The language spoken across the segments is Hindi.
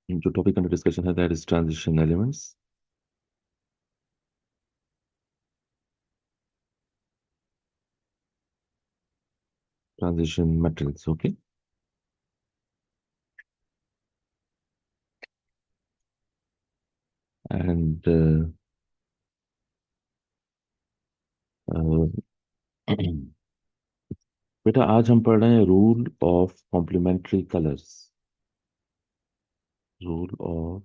जो टॉपिक अंडर डिस्कशन है that is transition elements. Transition materials. Okay. And uh, बेटा आज हम पढ़ रहे हैं rule of complementary colours. Rule of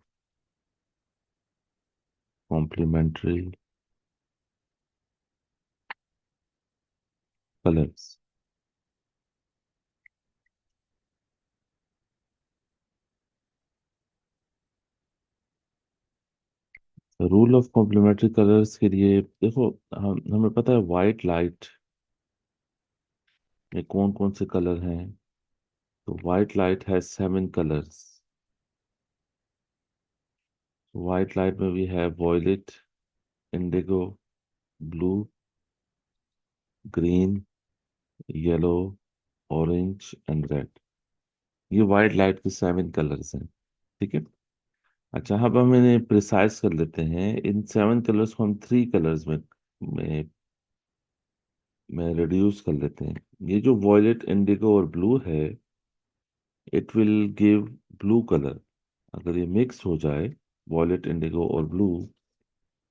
complementary colours. Rule of complementary colours के लिए देखो, हमें पता है वाइट लाइट में कौन कौन से कलर हैं. तो white light has 7 colours. White light में भी है violet, indigo, blue, green, yellow, orange and red. ये वाइट लाइट के 7 कलर्स हैं. ठीक है. अच्छा, अब हम इन्हें प्रिसाइज कर लेते हैं. इन 7 कलर्स को हम 3 कलर्स में में रिड्यूस कर लेते हैं. ये जो वॉयलेट, इंडिगो और ब्लू है, it will give blue colour. अगर ये मिक्स हो जाए, वॉयलेट, इंडिगो और ब्लू,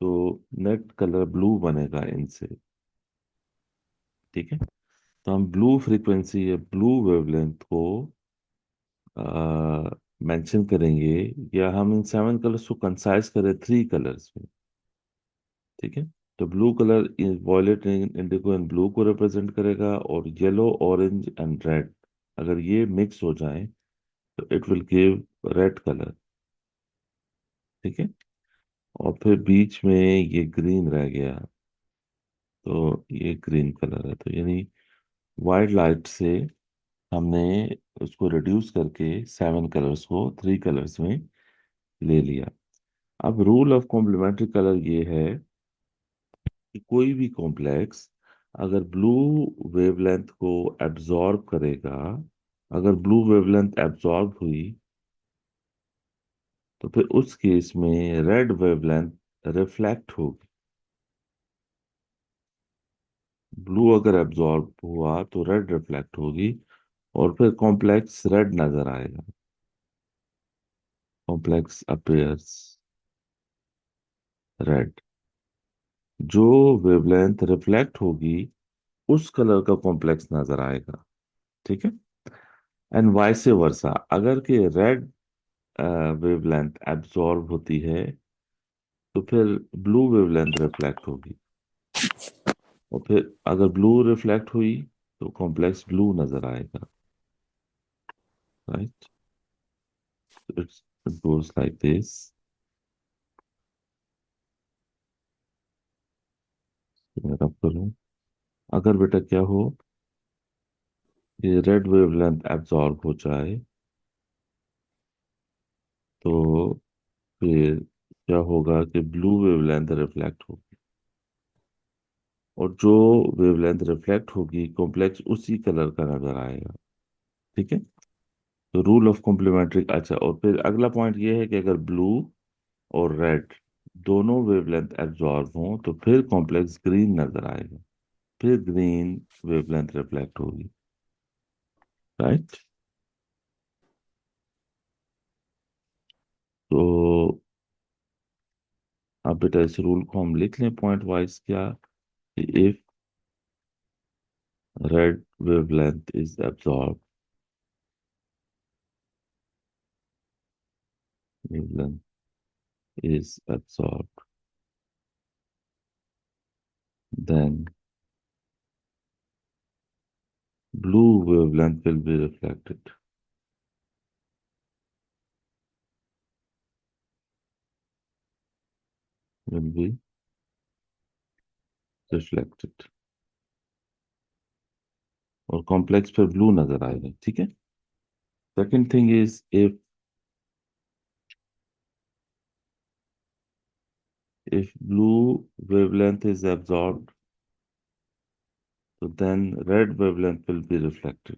तो नेट कलर ब्लू बनेगा इनसे. ठीक है. तो हम ब्लू फ्रीक्वेंसी या ब्लू वेवलेंथ को मेंशन करेंगे, या हम इन 7 कलर्स को कंसाइज करें 3 कलर्स में. ठीक है. तो blue colour violet, indigo and blue को रिप्रेजेंट करेगा, और येलो, ऑरेंज एंड रेड अगर ये मिक्स हो जाए तो it will give red colour. ठीक है. और फिर बीच में ये ग्रीन रह गया, तो ये ग्रीन कलर है. तो यानी वाइट लाइट से हमने उसको रिड्यूस करके 7 कलर्स को 3 कलर्स में ले लिया. अब रूल ऑफ कॉम्प्लीमेंट्री कलर ये है कि कोई भी कॉम्प्लेक्स अगर ब्लू वेवलेंथ को एब्जॉर्ब करेगा, अगर ब्लू वेवलेंथ एब्जॉर्ब हुई, तो फिर उस केस में रेड वेवलेंथ रिफ्लेक्ट होगी. ब्लू अगर एब्जॉर्ब हुआ तो रेड रिफ्लेक्ट होगी, और फिर कॉम्प्लेक्स रेड नजर आएगा. Complex appears red. जो वेवलेंथ रिफ्लेक्ट होगी उस कलर का कॉम्प्लेक्स नजर आएगा. ठीक है. एंड वाइस वर्सा, अगर कि रेड वेवलेंथ एब्जॉर्ब होती है, तो फिर ब्लू वेवलेंथ रिफ्लेक्ट होगी. और फिर अगर ब्लू रिफ्लेक्ट हुई तो कॉम्प्लेक्स ब्लू नजर आएगा. Right. It goes like this. मैं रब करूं. अगर बेटा क्या हो, ये रेड वेवलेंथ एब्जॉर्ब हो जाए, तो फिर क्या होगा कि ब्लू वेवलेंथ रिफ्लेक्ट होगी, और जो वेवलेंथ रिफ्लेक्ट होगी कॉम्प्लेक्स उसी कलर का नजर आएगा. ठीक है. तो रूल ऑफ कॉम्प्लीमेंट्री. अच्छा, और फिर अगला पॉइंट ये है कि अगर ब्लू और रेड दोनों वेवलेंथ एब्जॉर्ब हों, तो फिर कॉम्प्लेक्स ग्रीन नजर आएगा. फिर ग्रीन वेवलेंथ रिफ्लेक्ट होगी. राइट. तो अब बेटा इस रूल को हम लिख लें पॉइंट वाइज. क्या? If red wavelength is absorb, wavelength is absorbed, then blue wavelength will be reflected. Will be reflected. और कॉम्प्लेक्स पर ब्लू नजर आएगा. ठीक है. Second thing is, if blue wavelength is absorbed, so then red wavelength will be reflected.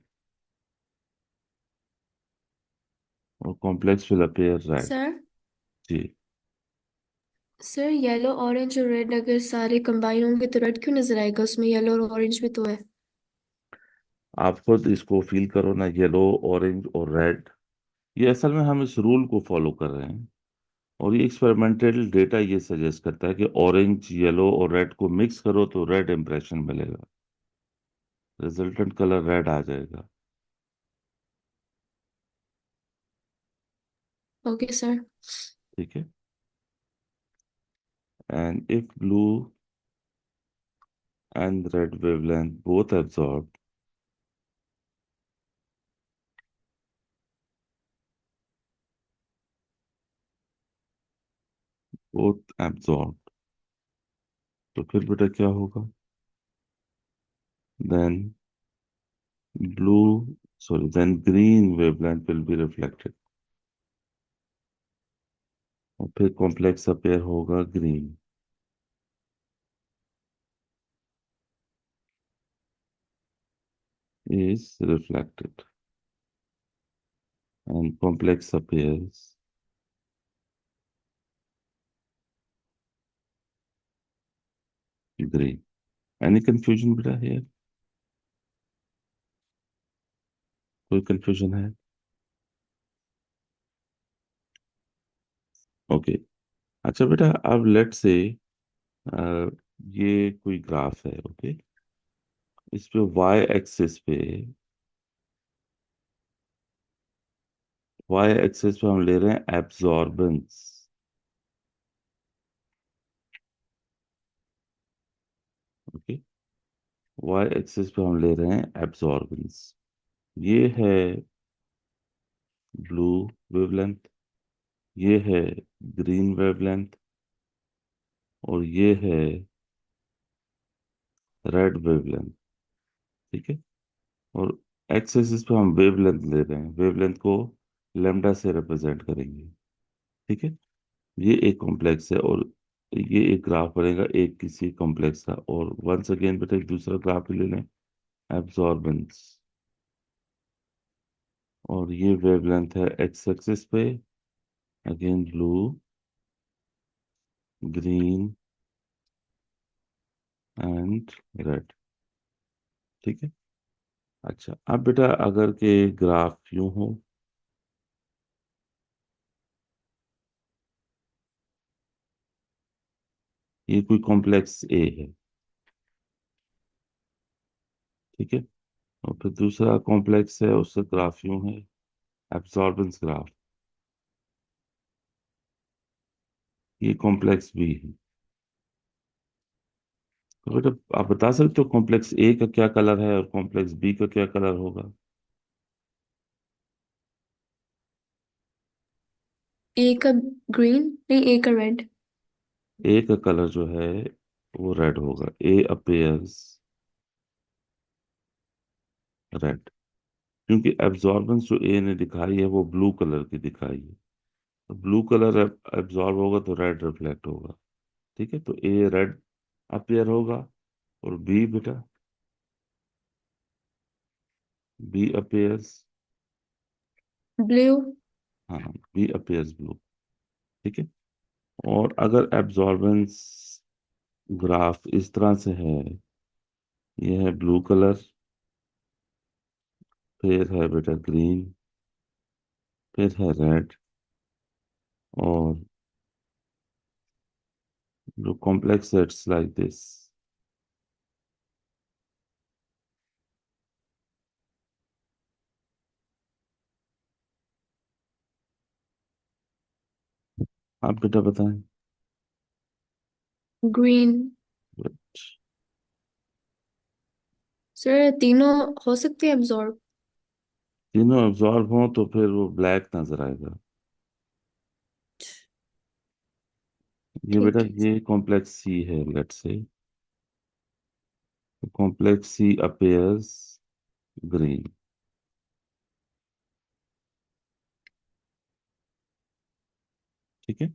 और complex will appear red. Sir ji. Sir yellow orange और रेड अगर सारे कंबाइन होंगे तो रेड क्यों नजर आएगा? उसमें येलो और ऑरेंज भी तो है। आप खुद इसको फील करो ना, येलो, ऑरेंज और रेड। ये असल में हम इस रूल को फॉलो कर रहे हैं, और ये एक्सपेरिमेंटल डेटा ये सजेस्ट करता है कि ऑरेंज, येलो और रेड को मिक्स करो तो रेड इंप्रेशन मिलेगा, रिजल्टेंट कलर रेड आ जाएगा। Okay sir. ठीक है। And if blue and red wavelength both absorb, both absorb, तो फिर बेटा क्या होगा? Then blue, sorry, then green wavelength will be reflected, और फिर कॉम्प्लेक्स अपेयर होगा green is reflected and complex appears green. Any confusion बेटा here? कोई confusion है? ओके। अच्छा बेटा, अब लेट से ये कोई ग्राफ है, ओके। इस पे y एक्सिस पे, y एक्सिस पे हम ले रहे हैं एब्जॉर्बेंस, ओके। y एक्सिस पे हम ले रहे हैं एब्जॉर्बेंस। ये है ब्लू वेवलेंथ, ये है ग्रीन वेवलेंथ, और ये है रेड वेवलेंथ। ठीक है। और एक्स एक्सिस पे हम वेवलेंथ ले रहे हैं, वेवलेंथ को लेमडा से रिप्रेजेंट करेंगे। ठीक है। ये एक कॉम्प्लेक्स है, और ये एक ग्राफ बनेगा एक किसी कॉम्प्लेक्स का। और वंस अगेन बेटा एक दूसरा ग्राफ भी ले लें, एब्जॉर्बेंस। और ये वेवलेंथ है एक्स एक्सिस पे, again blue, green and red. ठीक है। अच्छा, अब बेटा अगर के ग्राफ यूं हो, ये कोई कॉम्प्लेक्स ए है, ठीक है। और फिर दूसरा कॉम्प्लेक्स है, उसका ग्राफ यूं है, एब्जॉर्बेंस ग्राफ। ये कॉम्प्लेक्स बी है। तो बेटा आप बता सकते हो कॉम्प्लेक्स ए का क्या कलर है और कॉम्प्लेक्स बी का क्या कलर होगा? ए का ग्रीन, नहीं ए का रेड। ए का कलर जो है वो रेड होगा, ए अपेयर्स रेड, क्योंकि एब्जॉर्बेंस जो ए ने दिखाई है वो ब्लू कलर की दिखाई है। तो ब्लू कलर एब्जॉर्ब होगा तो रेड रिफ्लेक्ट होगा। ठीक है, तो ए रेड अपेयर होगा, और बी बेटा, बी अपेयर्स, ब्लू। हाँ, बी अपेयर्स ब्लू। ठीक है। और अगर एब्जॉर्बेंस ग्राफ इस तरह से है, ये है ब्लू कलर, फिर है बेटा ग्रीन, फिर है रेड, और जो कॉम्प्लेक्स सेट्स लाइक दिस। आप बेटा बताएं। ग्रीन। सर तीनों हो सकते हैं एब्जॉर्ब। तीनों एब्जॉर्ब हों तो फिर वो ब्लैक नजर आएगा। ये बेटा ठीक है। ये कॉम्प्लेक्स सी है, let's say complex C appears green. ठीक है।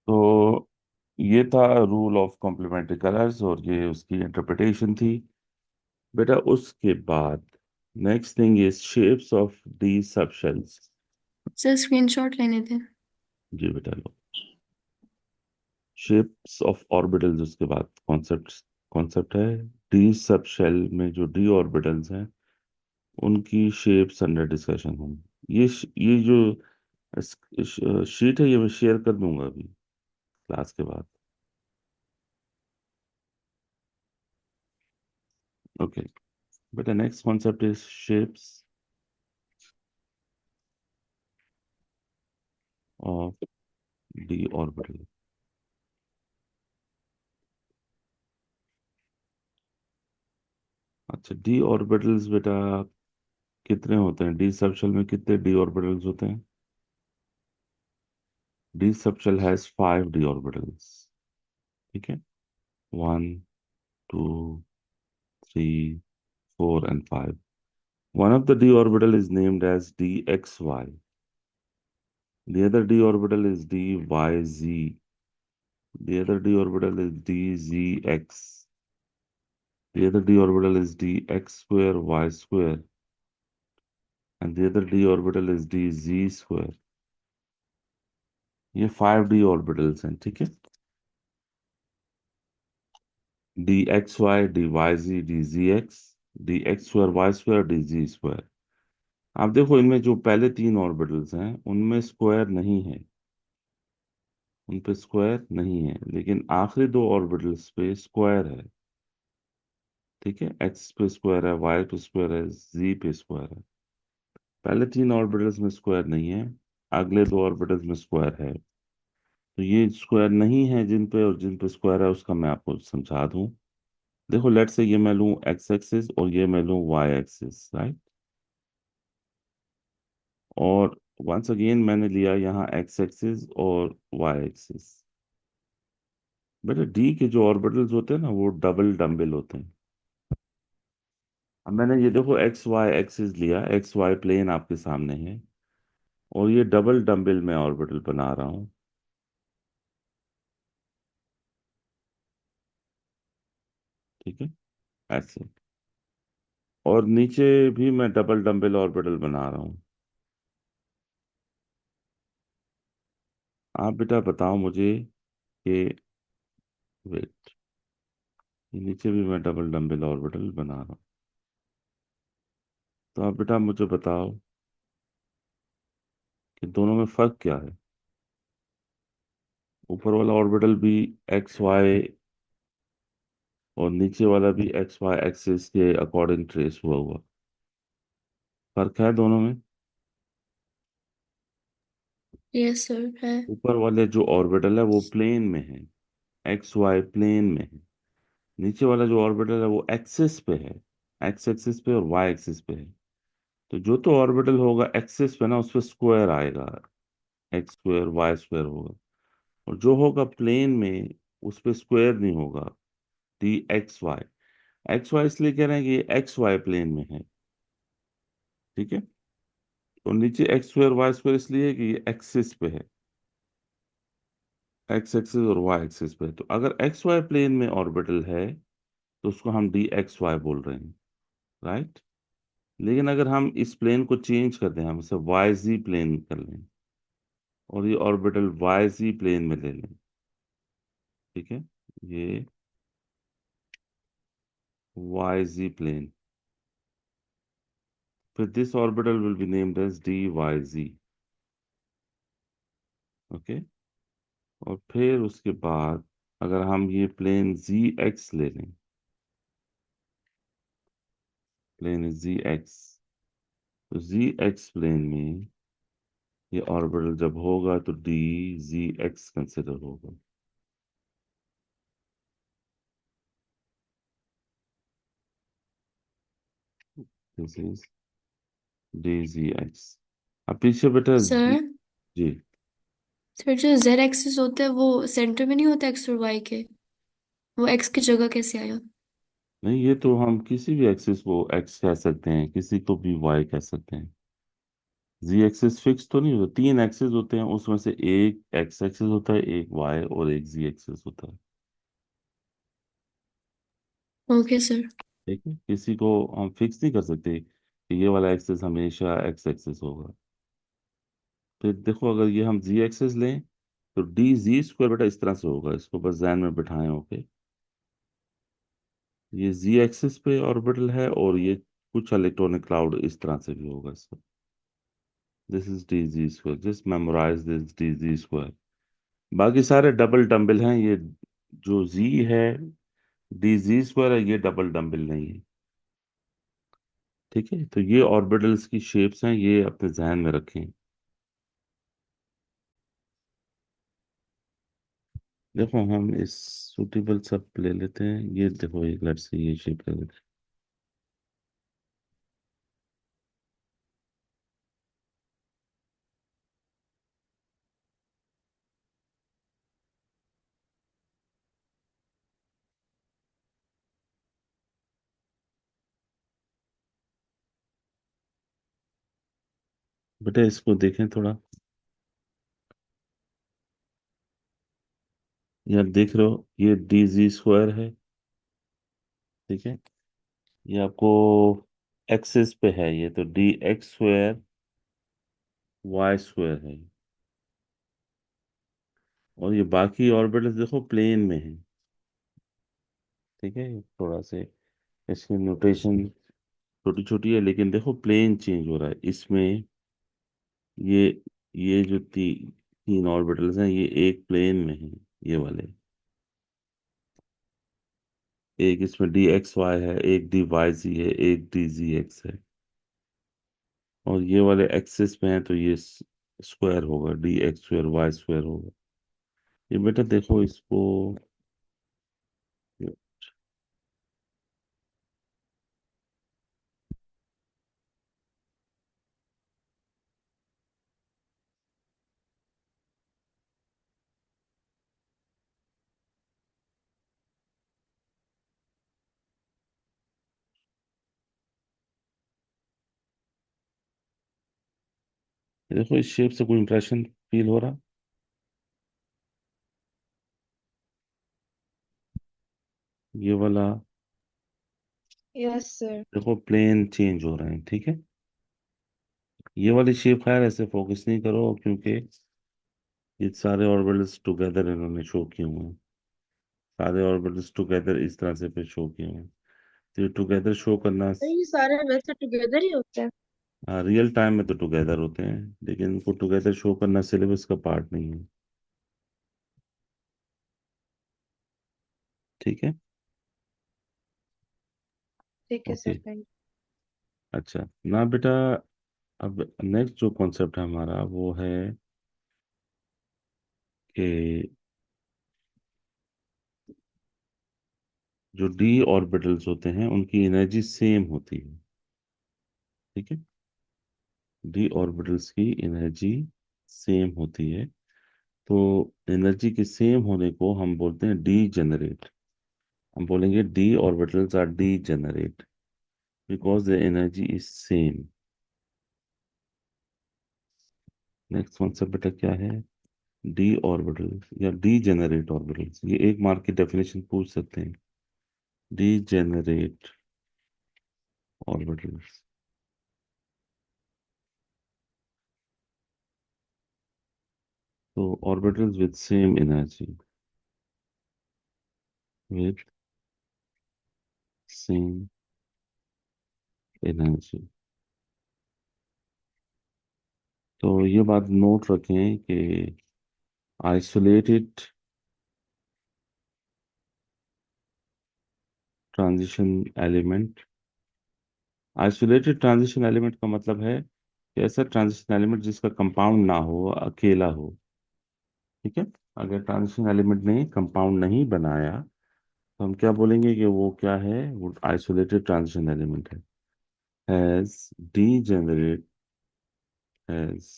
तो ये था रूल ऑफ कॉम्प्लीमेंट्री कलर्स, और ये उसकी इंटरप्रिटेशन थी। बेटा उसके बाद next thing is shapes of the subshells. Sir screenshot लेने थे। जी बेटा लो। शेप्स ऑफ ऑर्बिटल्स, उसके बाद कॉन्सेप्ट कॉन्सेप्ट है डी सब शेल में जो डी ऑर्बिटल्स हैं उनकी शेप्स अंडर डिस्कशन होंगी। ये जो शीट है ये मैं शेयर कर दूंगा अभी क्लास के बाद। ओके बेटा, next concept is shapes of D orbital. अच्छा, डी ऑर्बिटल्स बेटा कितने होते हैं? डी सब शेल में कितने डी ऑर्बिटल्स होते हैं? D sub shell has 5 D orbitals. ठीक है, 1, 2, 3, 4 and 5. One of the d orbital is named as dxy. The other d orbital is dyz. The other d orbital is dzx. The other d orbital is dx square y square. And the other d orbital is dz square. ये 5d ऑर्बिटल्स हैं, ठीक है। dxy, dyz, dzx, dx square y square, dz square। आप देखो इनमें जो पहले 3 ऑर्बिटल्स हैं उनमें स्क्वायर नहीं है, उन पे स्क्वायर नहीं है, लेकिन आखिरी 2 ऑर्बिटल्स पे स्क्वायर है। ठीक है, एक्स पे स्क्वायर है, वाई पे स्क्वायर है, जी पे स्क्वायर है। पहले 3 ऑर्बिटल्स में स्क्वायर नहीं है, अगले 2 ऑर्बिटल्स में स्क्वायर है। तो ये स्क्वायर नहीं है जिन पे, और जिन पे स्क्वायर है उसका मैं आपको समझा दूं। देखो लेट से ये मैं लूं एक्स एक्सिस और ये मैं लूं वाई एक्सिस, राइट। और वंस अगेन मैंने लिया यहाँ एक्स एक्सिस और वाई एक्सिस। बेटा डी के जो ऑर्बिटल्स होते हैं ना वो डबल डम्बल होते हैं। अब मैंने ये देखो एक्स वाई एक्सिस लिया, एक्स वाई प्लेन आपके सामने है, और ये डबल डंबल में ऑर्बिटल बना रहा हूँ। ठीक है, ऐसे। और नीचे भी मैं डबल डंबल ऑर्बिटल बना रहा हूँ। आप बेटा बताओ मुझे कि, वेट, ये नीचे भी मैं डबल डंबल ऑर्बिटल बना रहा हूँ। तो आप बेटा मुझे बताओ कि दोनों में फर्क क्या है? ऊपर वाला ऑर्बिटल भी एक्स वाई और नीचे वाला भी एक्स वाई एक्सिस के अकॉर्डिंग ट्रेस हुआ हुआ। फर्क है दोनों में। यस सर है। ऊपर वाले जो ऑर्बिटल है वो प्लेन में है, एक्स वाई प्लेन में है। नीचे वाला जो ऑर्बिटल है वो एक्सिस पे है, एक्स एक्सिस पे और वाई एक्सिस पे है। तो जो तो ऑर्बिटल होगा एक्सिस पे ना उस पे स्क्वायर आएगा, एक्स स्क्वायर वाई स्क्वायर होगा। और जो होगा प्लेन में उस पे स्क्वायर नहीं होगा, डी एक्स वाई इसलिए कह रहे हैं कि एक्स वाई प्लेन में है। ठीक है, और नीचे एक्स स्क्वायर वाई स्क्वायर इसलिए कि ये एक्सिस पे है, एक्स एक्सिस और वाई एक्सिस पे है। तो अगर एक्स वाई प्लेन में ऑर्बिटल है तो उसको हम डी एक्स वाई बोल रहे हैं, राइट। लेकिन अगर हम इस प्लेन को चेंज कर दें, हम इसे वाई जी प्लेन कर लें और ये ऑर्बिटल वाई जी प्लेन में ले लें। ठीक है, ये वाई जी प्लेन, फिर this orbital will be named as d y g. Okay, और फिर उसके बाद अगर हम ये प्लेन जी एक्स ले लें, प्लेन जी एक्स, तो जी एक्स प्लेन में ये ऑर्बिटल जब होगा तो डी जी एक्स कंसिडर होगा। This is d ji x. अब पीछे बेटा जी। सर जी, सर जो जेड एक्सिस होता है वो सेंटर में नहीं होता एक्स और वाई के, वो एक्स की जगह कैसे आया? नहीं ये तो हम किसी भी एक्सिस को एक्स कह सकते हैं, किसी को भी वाई कह सकते हैं। जी एक्सिस फिक्स तो नहीं होता, 3 एक्सिस होते हैं उसमें से एक एक्स एक्सिस होता है, एक वाई और एक जी एक्सिस होता है। Okay sir. ठीक है, किसी को हम फिक्स नहीं कर सकते कि ये वाला एक्सिस हमेशा एक्स एक्सिस होगा। फिर देखो, अगर ये हम जी एक्सेस लें तो डी जी स्क्वायर बेटा इस तरह से होगा, इसको बस ध्यान में बिठाएं। ओके, ये जी एक्सिस पे ऑर्बिटल है, और ये कुछ इलेक्ट्रॉनिक क्लाउड इस तरह से भी होगा इसका। This is d g square, just memorise this d g square. बाकी सारे डबल डम्बल हैं, ये जो जी है, डी जी स्क्वायर है, ये डबल डम्बल नहीं है। ठीक है, तो ये ऑर्बिटल्स की शेप्स हैं, ये अपने जहन में रखें। देखो हम इस सूटेबल सब ले लेते हैं, ये देखो एक लट से ये शेप ले लेते हैं। बेटा इसको देखें थोड़ा, यार देख रहे हो ये डी जी स्क्वायर है। ठीक है, ये आपको एक्सिस पे है, ये तो d x square y square है। और ये बाकी ऑर्बिटल्स देखो प्लेन में है। ठीक है, थोड़ा से इसकी नोटेशन छोटी छोटी है, लेकिन देखो प्लेन चेंज हो रहा है इसमें। ये ये जो तीन ऑर्बिटल्स हैं, ये एक प्लेन में है, ये वाले। एक इसमें डी एक्स वाई है, एक डी वाई जी है, एक डी जी एक्स है। और ये वाले एक्सिस पे हैं, तो ये स्क्वायर होगा, d x square y square होगा। ये बेटा देखो इसको, देखो इस शेप से कोई इंप्रेशन फील हो रहा? ये वाला यस सर। देखो प्लेन चेंज हो रहे हैं। ठीक है, ये वाली शेप खैर ऐसे फोकस नहीं करो, क्योंकि ये सारे ऑर्बिटल्स टुगेदर इन्होंने शो किए हुए हैं। सारे ऑर्बिटल्स टुगेदर इस तरह से पे शो किए हुए हैं। तो ये टुगेदर शो करना, तो ये सारे वैसे टुगेदर ही होते हैं। हाँ रियल टाइम में तो टुगेदर होते हैं, लेकिन इनको टुगेदर शो करना सिलेबस का पार्ट नहीं है। ठीक है। ठीक है सर, ओके, थैंक अच्छा ना बेटा, अब नेक्स्ट जो कॉन्सेप्ट है हमारा वो है कि जो डी ऑर्बिटल्स होते हैं उनकी एनर्जी सेम होती है। ठीक है, डी ऑर्बिटल्स की एनर्जी सेम होती है। तो एनर्जी के सेम होने को हम बोलते हैं डी जनरेट। हम बोलेंगे D orbitals R D generate because the energy is same. Next concept बेटा क्या है? डी ऑर्बिटल्स या डी जेनरेट ऑर्बिटल्स, ये एक मार्क की डेफिनेशन पूछ सकते हैं। डी जेनरेट ऑर्बिटल्स, तो orbitals with same energy, with same energy. तो ये बात नोट रखें कि isolated transition element, isolated transition element का मतलब है कि ऐसा ट्रांजिशन एलिमेंट जिसका कंपाउंड ना हो, अकेला हो। ठीक है, अगर ट्रांजिशन एलिमेंट ने कंपाउंड नहीं बनाया तो हम क्या बोलेंगे कि वो क्या है, वो आइसोलेटेड ट्रांजिशन एलिमेंट है। Has degenerate, has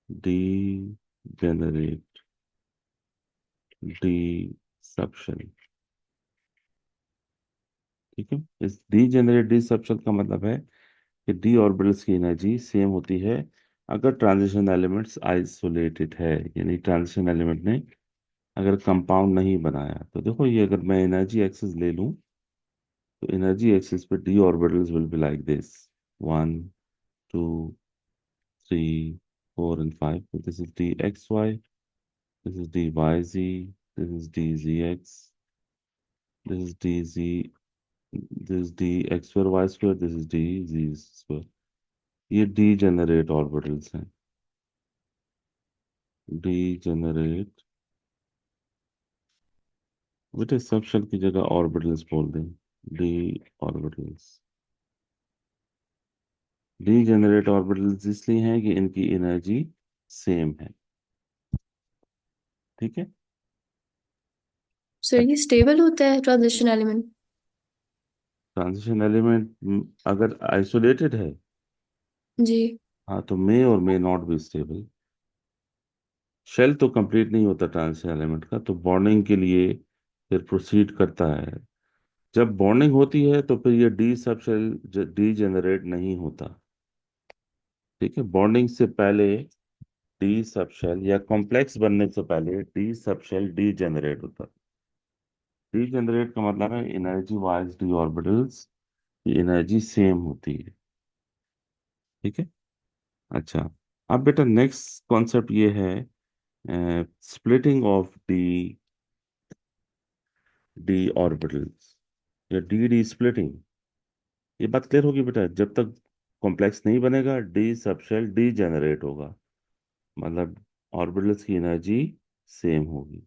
degenerate disruption. ठीक है, इस डीजेनरेट डिसप्शन का मतलब है कि डी ऑर्बिटल्स की एनर्जी सेम होती है अगर ट्रांजिशन एलिमेंट्स आइसोलेटेड है, यानी ट्रांजिशन एलिमेंट ने अगर कंपाउंड नहीं बनाया। तो देखो ये अगर मैं एनर्जी एक्सिस ले लूं, तो एनर्जी एक्सिस पे d orbitals will be like this, one, two, three, 4 and 5. So this is dxy, this is dyz, this is dzx, this is dz, this is dx square y square, this is dz square. ये डीजेनरेट ऑर्बिटल्स हैं, डीजेनरेट, बेटे सब शेल की जगह ऑर्बिटल्स बोल दें, डी ऑर्बिटल्स। डीजेनरेट ऑर्बिटल्स इसलिए हैं कि इनकी एनर्जी सेम है, ठीक है। सर ये स्टेबल होता है ट्रांजिशन एलिमेंट? ट्रांजिशन एलिमेंट अगर आइसोलेटेड है, जी। हाँ, तो मे और may not be stable. Shell तो कंप्लीट नहीं होता ट्रांजिशन एलिमेंट का, तो बॉन्डिंग के लिए फिर प्रोसीड करता है। जब बॉन्डिंग होती है तो फिर ये D sub shell D generate नहीं होता, ठीक है। बॉन्डिंग से पहले डी सब शेल या कॉम्प्लेक्स बनने से पहले d sub shell degenerate होता। डी जनरेट का मतलब है एनर्जी वाइज डी ऑर्बिटल्स की एनर्जी सेम होती है, ठीक है। अच्छा, अब बेटा नेक्स्ट कॉन्सेप्ट ये है splitting of D, D orbitals या डी डी स्प्लिटिंग। ये बात क्लियर होगी बेटा, जब तक कॉम्प्लेक्स नहीं बनेगा डी सबशेल डी जनरेट होगा, मतलब ऑर्बिटल्स की एनर्जी सेम होगी।